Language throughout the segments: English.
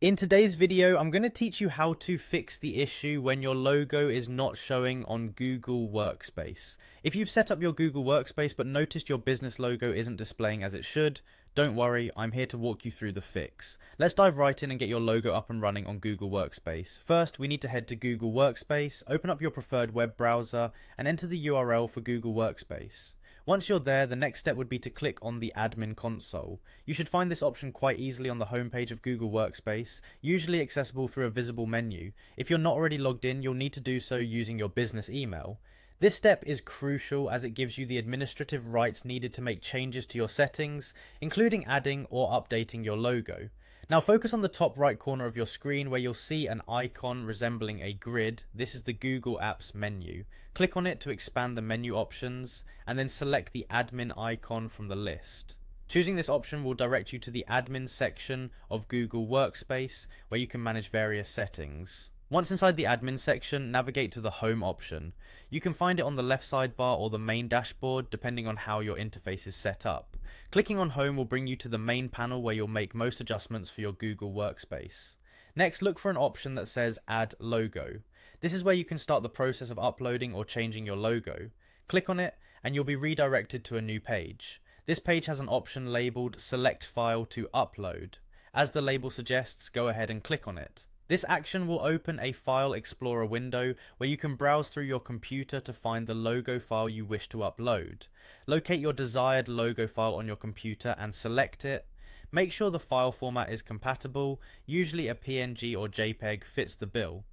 In today's video, I'm going to teach you how to fix the issue when your logo is not showing on Google Workspace. If you've set up your Google Workspace but noticed your business logo isn't displaying as it should, don't worry, I'm here to walk you through the fix. Let's dive right in and get your logo up and running on Google Workspace. First, we need to head to Google Workspace, open up your preferred web browser, and enter the URL for Google Workspace. Once you're there, the next step would be to click on the admin console. You should find this option quite easily on the homepage of Google Workspace, usually accessible through a visible menu. If you're not already logged in, you'll need to do so using your business email. This step is crucial as it gives you the administrative rights needed to make changes to your settings, including adding or updating your logo. Now focus on the top right corner of your screen where you'll see an icon resembling a grid. This is the Google Apps menu. Click on it to expand the menu options and then select the admin icon from the list. Choosing this option will direct you to the admin section of Google Workspace where you can manage various settings. Once inside the admin section, navigate to the home option. You can find it on the left sidebar or the main dashboard depending on how your interface is set up. Clicking on home will bring you to the main panel where you'll make most adjustments for your Google Workspace. Next, look for an option that says Add Logo. This is where you can start the process of uploading or changing your logo. Click on it and you'll be redirected to a new page. This page has an option labeled Select File to Upload. As the label suggests, go ahead and click on it. This action will open a File Explorer window where you can browse through your computer to find the logo file you wish to upload. Locate your desired logo file on your computer and select it. Make sure the file format is compatible, usually a PNG or JPEG fits the bill.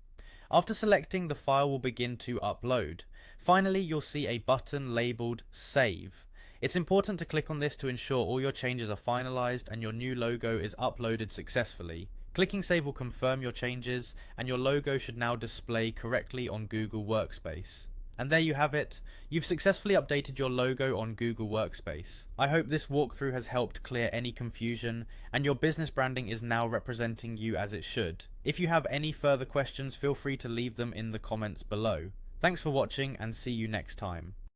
After selecting, the file will begin to upload. Finally, you'll see a button labeled Save. It's important to click on this to ensure all your changes are finalized and your new logo is uploaded successfully. Clicking Save will confirm your changes and your logo should now display correctly on Google Workspace. And there you have it. You've successfully updated your logo on Google Workspace. I hope this walkthrough has helped clear any confusion and your business branding is now representing you as it should. If you have any further questions, feel free to leave them in the comments below. Thanks for watching and see you next time.